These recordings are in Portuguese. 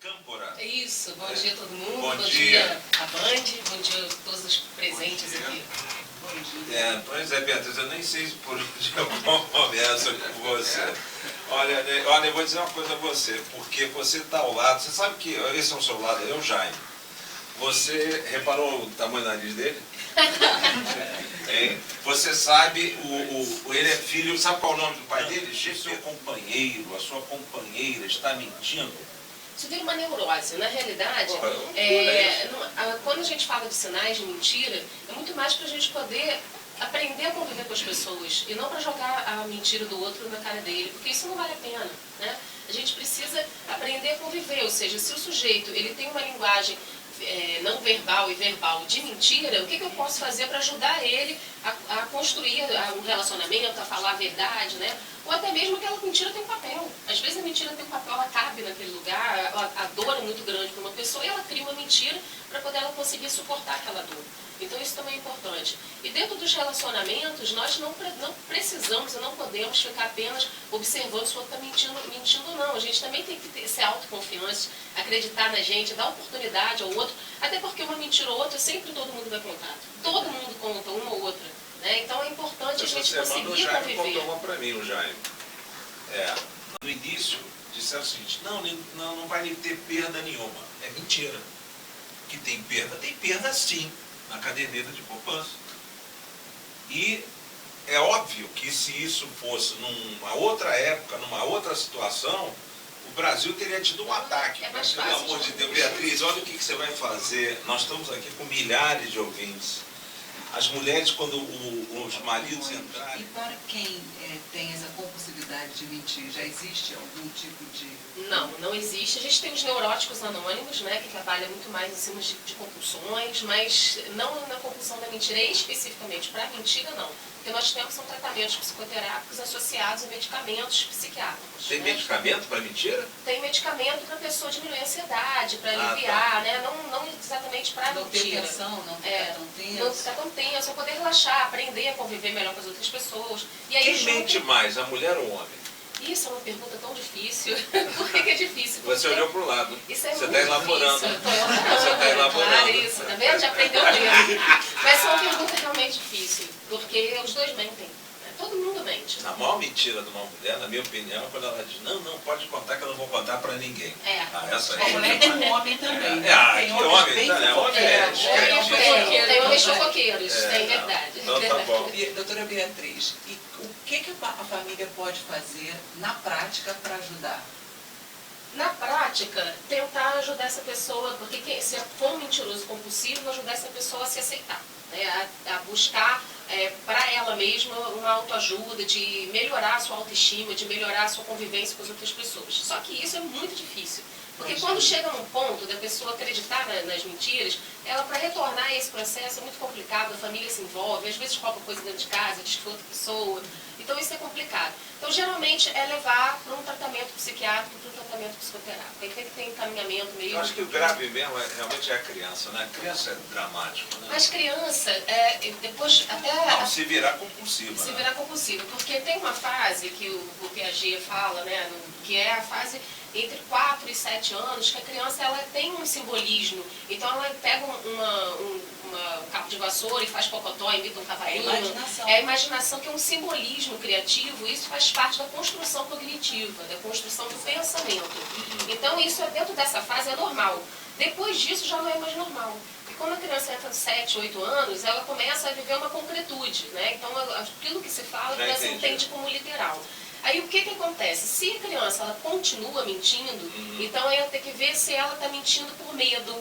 Câmpora. Isso, bom dia a todo mundo, Bom dia dia a Band, bom dia a todos os presentes aqui. Bom dia. Pois é, Beatriz, eu nem sei por onde eu começo com você. Olha, eu vou dizer uma coisa a você, porque você está ao lado, você sabe que esse é o seu lado, é o Jaime. Você reparou o tamanho do nariz dele? Você sabe, ele é filho, sabe qual é o nome do pai dele? Seu companheiro, a sua companheira está mentindo. Isso vira uma neurose. Na realidade, quando a gente fala de sinais de mentira, é muito mais para a gente poder aprender a conviver com as pessoas e não para jogar a mentira do outro na cara dele, porque isso não vale a pena, né? A gente precisa aprender a conviver, ou seja, se o sujeito ele tem uma linguagem não verbal e verbal de mentira, o que eu posso fazer para ajudar ele a construir um relacionamento, a falar a verdade, né? Ou até mesmo aquela mentira tem um papel. Às vezes a mentira tem um papel, ela cabe naquele lugar, a dor é muito grande para uma pessoa e ela cria uma mentira para poder ela conseguir suportar aquela dor. Então isso também é importante. E dentro dos relacionamentos, nós não precisamos e não podemos ficar apenas observando se o outro está mentindo ou não. A gente também tem que ser autoconfiante, acreditar na gente, dar oportunidade ao outro, até porque uma mentira ou outra sempre todo mundo vai contar. Todo mundo conta uma ou outra. Né? Então é importante a gente conseguir conviver. O Jaime contou uma para mim, o Jaime. No início, disseram o seguinte, não vai ter perda nenhuma. É mentira. Que tem perda sim, na caderneta de poupança. E é óbvio que se isso fosse numa outra época, numa outra situação, o Brasil teria tido um ataque. Mas, pelo amor de Deus, Beatriz, olha o que você vai fazer. Nós estamos aqui com milhares de ouvintes. As mulheres, quando os maridos entrarem... E para quem tem essa compulsividade de mentir, já existe algum tipo de... Não existe. A gente tem os neuróticos anônimos, né, que trabalham muito mais em cima de compulsões, mas não na compulsão da mentira, especificamente para a mentira, não. O que nós temos são tratamentos psicoterápicos associados a medicamentos psiquiátricos. Tem medicamento para mentira? Tem medicamento para a pessoa diminuir a ansiedade, para aliviar, né? Não exatamente para a mentira. Não ficar tão tenso. Não ficar tão tenso, poder relaxar, aprender a conviver melhor com as outras pessoas. E aí, quem mente mais, a mulher ou o homem? Isso é uma pergunta tão difícil. Por que é difícil? Porque você olhou para o lado. Isso é você está elaborando. Você está elaborando. Claro, isso, tá vendo? Já aprendeu mesmo. Mas é uma pergunta realmente difícil, porque os dois mentem. Todo mundo mente. A maior mentira de uma mulher, na minha opinião, é quando ela diz, não pode contar que eu não vou contar para ninguém. Essa aí. A mulher tem um homem também. Tem homem, tem homens fofoqueiros, tem verdade. Então tá bom. Doutora Beatriz, e o que a família pode fazer na prática para ajudar? Na prática, tentar ajudar essa pessoa, porque se for um mentiroso compulsivo, ajudar essa pessoa a se aceitar, né? A buscar para ela mesma uma autoajuda, de melhorar a sua autoestima, de melhorar a sua convivência com as outras pessoas. Só que isso é muito difícil. Porque quando chega num ponto da pessoa acreditar nas mentiras, ela, para retornar a esse processo, é muito complicado, a família se envolve, às vezes rouba coisa dentro de casa, diz que foi outra pessoa. Então isso é complicado. Então geralmente é levar para um tratamento psiquiátrico, para um tratamento psicoterápico. Aí tem que ter encaminhamento mesmo. Eu acho que o grave mesmo realmente é a criança, né? A criança é dramático, né? Mas criança, depois até... Não, se virar compulsiva. Se virar compulsiva, porque tem uma fase que o Piaget fala, né? Que é a fase entre 4 e 7 anos, que a criança ela tem um simbolismo. Então ela pega um cabo de vassoura e faz pocotó, imita um cavalinho. É a imaginação, que é um simbolismo criativo. Isso faz parte da construção cognitiva, da construção do pensamento. Então isso dentro dessa fase é normal. Depois disso já não é mais normal. E quando a criança entra de 7, 8 anos, ela começa a viver uma concretude, né? Então aquilo que se fala, a criança entende como literal. Aí o que acontece? Se a criança ela continua mentindo, então ela tem que ver se ela está mentindo por medo,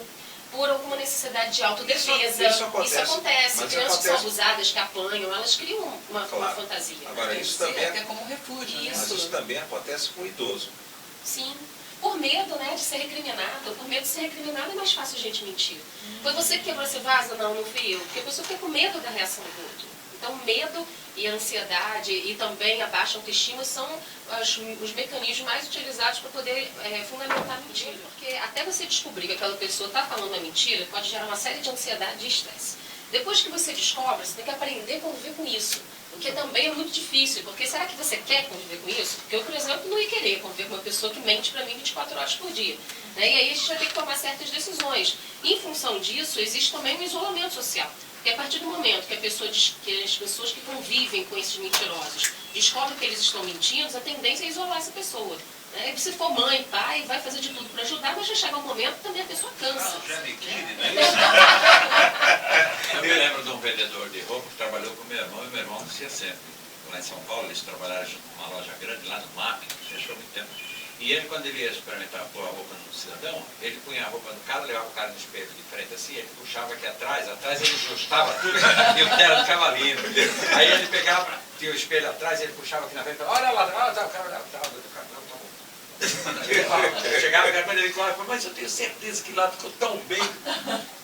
por alguma necessidade de autodefesa. Isso acontece. Mas crianças que são abusadas, que apanham, elas criam uma fantasia. Agora, isso também é como refúgio. Mas isso também acontece com o idoso. Sim. Por medo, né, de ser recriminado. Por medo de ser recriminado é mais fácil a gente mentir. Foi você que quebrou esse vaso? Não fui eu. Porque a pessoa fica com medo da reação do outro. Então, medo e ansiedade e também a baixa autoestima são os mecanismos mais utilizados para poder fundamentar a mentira. Porque até você descobrir que aquela pessoa está falando a mentira, pode gerar uma série de ansiedade e estresse. Depois que você descobre, você tem que aprender a conviver com isso. O que também é muito difícil, porque será que você quer conviver com isso? Porque eu, por exemplo, não ia querer conviver com uma pessoa que mente para mim 24 horas por dia. Né? E aí a gente vai ter que tomar certas decisões. E, em função disso, existe também um isolamento social. Porque a partir do momento que as pessoas que convivem com esses mentirosos descobrem que eles estão mentindo, a tendência é isolar essa pessoa. Né? E se for mãe, pai, vai fazer de tudo para ajudar, mas já chega um momento que também a pessoa cansa. Já me quire, não é isso? Eu me lembro de um vendedor de roupa que trabalhou com meu irmão, e meu irmão dizia sempre, lá em São Paulo, eles trabalharam numa loja grande lá no MAP, que fechou há muito tempo. E ele, quando ele ia experimentar pôr a roupa no cidadão, ele punha a roupa no cara, levava o cara no espelho de frente assim, ele puxava aqui atrás ele ajustava tudo e o terno ficava lindo. Aí ele pegava, tinha o espelho atrás, ele puxava aqui na frente, olha lá, olha tá, o cara olhava, tá bom. Chegava quando ele falava, mas eu tenho certeza que lá ficou tão bem.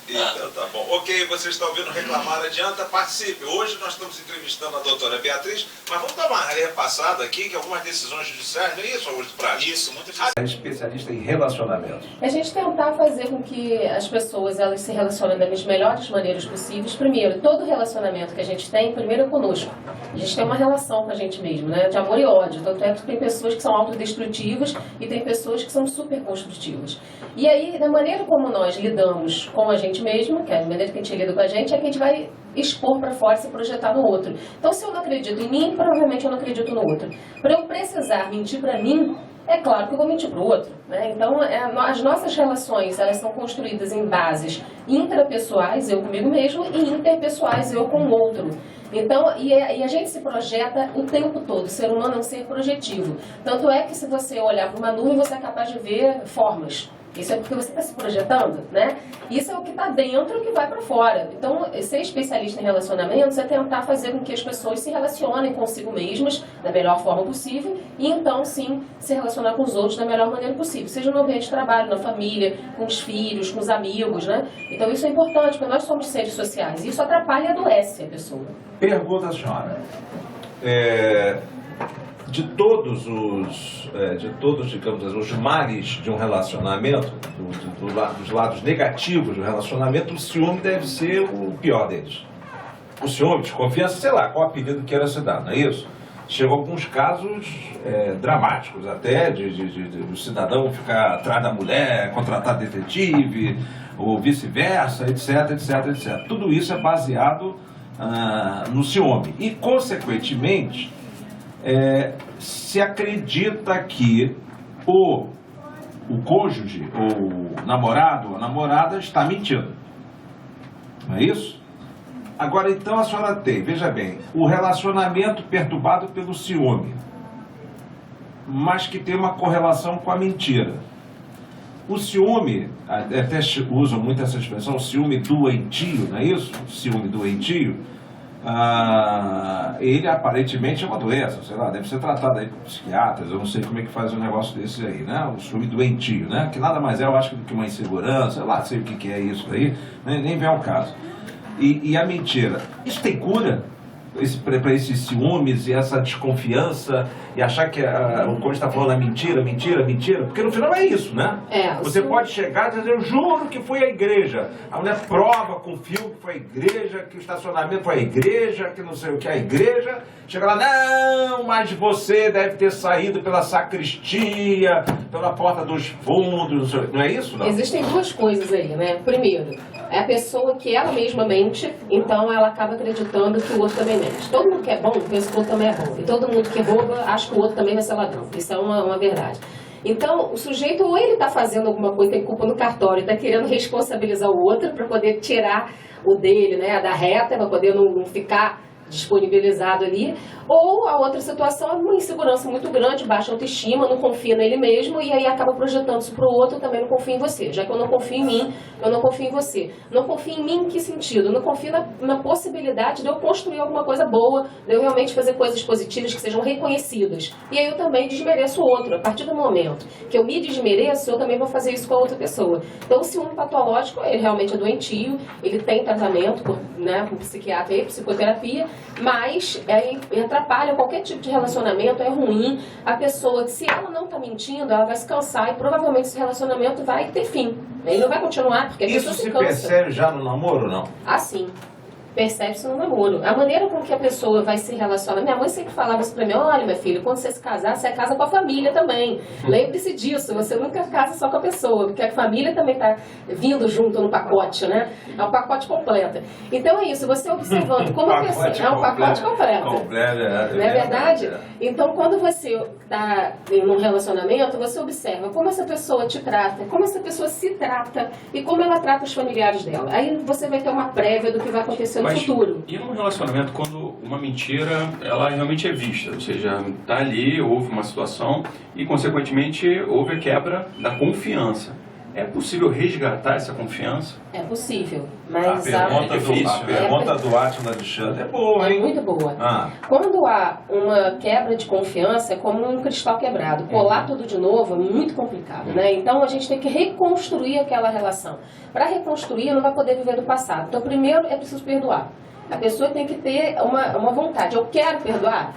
Então tá bom. Ok, você está ouvindo Reclamar Adianta, participe. Hoje nós estamos entrevistando a doutora Beatriz, mas vamos dar uma repassada aqui, que algumas decisões judiciais, não é isso, Augusto Prado? Isso, muito difícil. É especialista em relacionamentos. A gente tentar fazer com que as pessoas elas se relacionem das melhores maneiras possíveis. Primeiro, todo relacionamento que a gente tem, primeiro é conosco. A gente tem uma relação com a gente mesmo, né? De amor e ódio. Tanto é que tem pessoas que são autodestrutivas e tem pessoas que são super construtivas. E aí, da maneira como nós lidamos com a gente mesmo, que é a maneira que a gente lida com a gente, é que a gente vai expor para fora e se projetar no outro. Então, se eu não acredito em mim, provavelmente eu não acredito no outro. Para eu precisar mentir para mim, é claro que eu vou mentir para o outro. Né? Então, as nossas relações, elas são construídas em bases intrapessoais, eu comigo mesmo, e interpessoais, eu com o outro. Então, e a gente se projeta o tempo todo. O ser humano é um ser projetivo. Tanto é que se você olhar para uma nuvem, você é capaz de ver formas. Isso é porque você está se projetando, né? Isso é o que está dentro e o que vai para fora. Então, ser especialista em relacionamentos é tentar fazer com que as pessoas se relacionem consigo mesmas da melhor forma possível e então, sim, se relacionar com os outros da melhor maneira possível. Seja no ambiente de trabalho, na família, com os filhos, com os amigos, né? Então, isso é importante, porque nós somos seres sociais. E isso atrapalha e adoece a pessoa. Pergunta, senhora. De todos, digamos assim, os males de um relacionamento, dos lados negativos do relacionamento, o ciúme deve ser o pior deles. O ciúme, desconfiança, sei lá, qual apelido queira se dar, não é isso? Chegou a alguns casos dramáticos até, do cidadão ficar atrás da mulher, contratar detetive, ou vice-versa, etc, etc, etc. Tudo isso é baseado no ciúme. E, consequentemente, se acredita que o cônjuge, ou o namorado ou a namorada está mentindo. Não é isso? Agora, então, a senhora tem, veja bem, o relacionamento perturbado pelo ciúme, mas que tem uma correlação com a mentira. O ciúme, até usam muito essa expressão, o ciúme doentio, não é isso? O ciúme doentio. Ele aparentemente é uma doença, sei lá, deve ser tratado aí por psiquiatras, eu não sei como é que faz um negócio desse aí, né? O ciúme doentio, né? Que nada mais é, eu acho, do que uma insegurança, sei lá, sei o que é isso aí, nem vem ao caso. E a mentira, isso tem cura? Para esses ciúmes e essa desconfiança e achar que o cônjuge está falando mentira, porque no final é isso, né? Você pode chegar e dizer, eu juro que foi a igreja. A mulher prova com filme que foi a igreja, que o estacionamento foi a igreja, que não sei o que é a igreja. Chega lá, não, mas você deve ter saído pela sacristia, pela porta dos fundos, não é isso? Não? Existem duas coisas aí, né? Primeiro, é a pessoa que ela mesma mente, então ela acaba acreditando que o outro também mente. Todo mundo que é bom, pensa que o outro também é bom. E todo mundo que rouba, acha que o outro também vai ser ladrão. Isso é uma verdade. Então, o sujeito, ou ele está fazendo alguma coisa, tem culpa no cartório, está querendo responsabilizar o outro para poder tirar o dele, né, da reta, para poder não ficar disponibilizado ali, ou a outra situação é uma insegurança muito grande, baixa autoestima, não confia nele mesmo e aí acaba projetando isso para o outro, eu também não confio em você. Já que eu não confio em mim, eu não confio em você. Não confio em mim em que sentido? Eu não confio na possibilidade de eu construir alguma coisa boa, de eu realmente fazer coisas positivas que sejam reconhecidas. E aí eu também desmereço o outro. A partir do momento que eu me desmereço, eu também vou fazer isso com a outra pessoa. Então o ciúme patológico, ele realmente é doentio, ele tem tratamento por psiquiatra e psicoterapia, mas atrapalha qualquer tipo de relacionamento, é ruim. A pessoa, se ela não está mentindo, ela vai se cansar e provavelmente esse relacionamento vai ter fim. Ele não vai continuar, porque a pessoa se cansa. Isso se percebe já no namoro ou não? Ah, sim. percebe isso no namoro. A maneira com que a pessoa vai se relacionar. Minha mãe sempre falava isso pra mim: olha, minha filha, quando você se casar, você casa com a família também. Lembre-se disso, você nunca casa só com a pessoa, porque a família também tá vindo junto no pacote, né? É um pacote completo. Então é isso, você observando como a pessoa... É um pacote completo. Não é verdade? Então, quando você está num relacionamento, você observa como essa pessoa te trata, como essa pessoa se trata e como ela trata os familiares dela. Aí você vai ter uma prévia do que vai acontecer no futuro. E num relacionamento, quando uma mentira, ela realmente é vista, ou seja, está ali, houve uma situação e, consequentemente, houve a quebra da confiança. É possível resgatar essa confiança? É possível, mas A pergunta do Átila Alexandre é boa, hein? É muito boa. Quando há uma quebra de confiança, é como um cristal quebrado. Colar tudo de novo é muito complicado, né? Então a gente tem que reconstruir aquela relação. Para reconstruir, não vai poder viver do passado. Então, primeiro é preciso perdoar. A pessoa tem que ter uma vontade. Eu quero perdoar.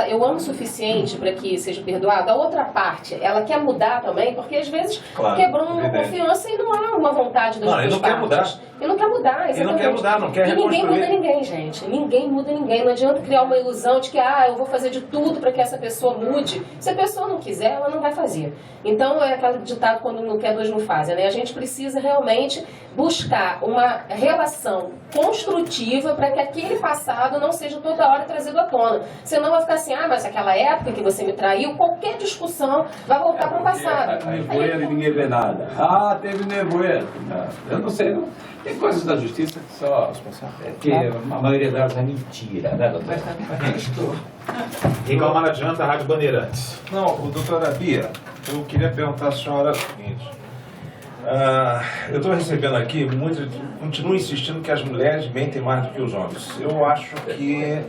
Eu amo o suficiente para que seja perdoado. A outra parte, ela quer mudar também, porque às vezes quebrou uma confiança e não há uma vontade das duas partes. Quer mudar. Ele não quer mudar, exatamente. Ele não quer mudar, não quer reconstruir. E ninguém muda ninguém, gente. Ninguém muda ninguém. Não adianta criar uma ilusão de que eu vou fazer de tudo para que essa pessoa mude. Se a pessoa não quiser, ela não vai fazer. Então, é aquele ditado: quando não quer, dois não fazem, né? A gente precisa realmente buscar uma relação construtiva para que aquele passado não seja toda hora trazido à tona. Senão vai ficar assim: mas aquela época que você me traiu, qualquer discussão vai voltar para o passado. Nevoeiro e ninguém vê nada. Teve nevoeiro. Eu não sei, não. Tem coisas da justiça que só... que a maioria delas é mentira, né, doutor? Reclamar não adianta, Rádio Bandeirantes. Não, doutora Bia, eu queria perguntar à senhora o seguinte. Eu estou recebendo aqui, continuo insistindo que as mulheres mentem mais do que os homens. Eu acho que...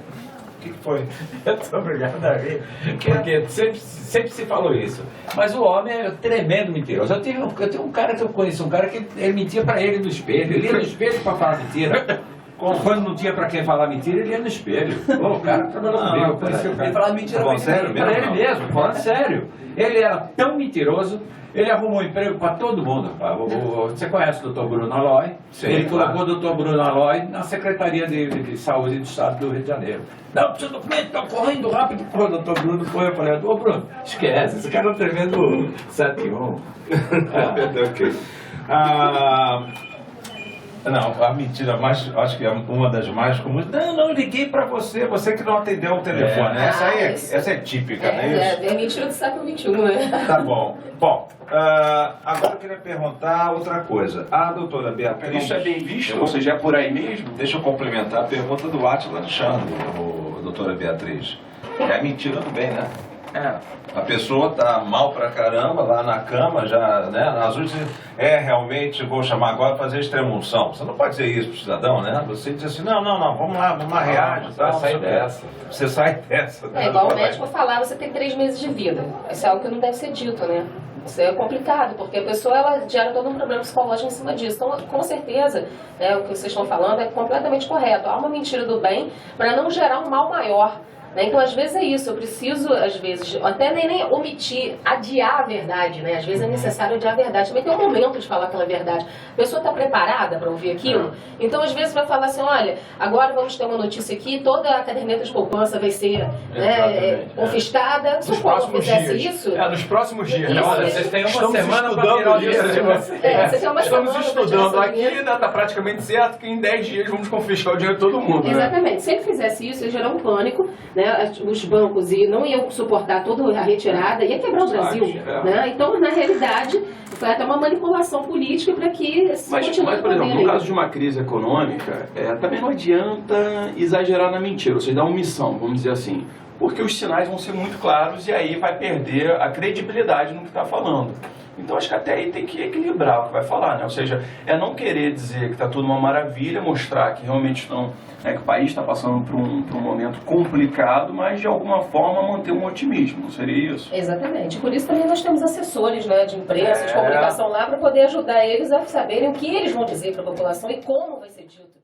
O que foi? Eu estou obrigado a rir, porque sempre se falou isso. Mas o homem é tremendo mentiroso. Eu tenho um cara que eu conheço, um cara que ele mentia para ele no espelho. Ele ia no espelho para falar mentira. Quando não tinha para quem falar mentira, ele ia no espelho. O cara trabalhou comigo, eu conheci o cara. Ele falava mentira para ele mesmo, falando sério. Ele era tão mentiroso. Ele arrumou um emprego para todo mundo. Você conhece o Dr. Bruno Aloy? Sim, ele colocou o Dr. Bruno Aloy na Secretaria de Saúde do Estado do Rio de Janeiro. Não, precisa do documento, estou correndo rápido. Pô, o Dr. Bruno foi. Eu falei: Dr. Bruno, esquece, esse cara é um tremendo 71. Ok. Não, a mentira mais, acho que é uma das mais comuns. Não, liguei pra você que não atendeu o telefone. Essa é típica, não é isso? É mentira do século XXI, né? Tá bom. Bom, agora eu queria perguntar outra coisa. A doutora Beatriz... Isso é bem visto? Ou seja, é por aí mesmo? Deixa eu complementar a pergunta do Átila Alexandre, doutora Beatriz. É mentira também, né? A pessoa tá mal pra caramba lá na cama, já, né? Nas últimas, realmente, vou chamar agora para fazer extremunção. Você não pode dizer isso pro cidadão, né? Você diz assim: não, vamos lá, reage. Você sai dessa. Você sai dessa. É igual o médico falar: você tem 3 meses de vida. Isso é algo que não deve ser dito, né? Isso é complicado, porque a pessoa ela gera todo um problema psicológico em cima disso. Então, com certeza, o que vocês estão falando é completamente correto. Há uma mentira do bem para não gerar um mal maior. Então, às vezes é isso, eu preciso, às vezes, até nem omitir, adiar a verdade, né? Às vezes é necessário adiar a verdade. Também tem um momento de falar aquela verdade. A pessoa está preparada para ouvir aquilo? Então, às vezes, vai falar assim: olha, agora vamos ter uma notícia aqui, toda a caderneta de poupança vai ser confiscada. Se o povo fizesse isso... nos próximos dias. Olha, vocês têm uma semana para tirar o dinheiro de vocês. Estamos estudando aqui, está praticamente certo que em 10 dias vamos confiscar o dinheiro de todo mundo. Exatamente. Né? Se ele fizesse isso, ia gerar um pânico, né? Os bancos não iam suportar toda a retirada, ia quebrar o Brasil. Né? Então, na realidade, foi até uma manipulação política para que Mas, por exemplo, no caso de uma crise econômica, também não adianta exagerar na mentira, ou seja, dar omissão, vamos dizer assim. Porque os sinais vão ser muito claros e aí vai perder a credibilidade no que está falando. Então, acho que até aí tem que equilibrar o que vai falar, né? Ou seja, não querer dizer que está tudo uma maravilha, mostrar que realmente estão, que o país está passando por um momento complicado, mas de alguma forma manter um otimismo, não seria isso? Exatamente. Por isso também nós temos assessores, né, de imprensa, de comunicação lá, para poder ajudar eles a saberem o que eles vão dizer para a população e como vai ser dito.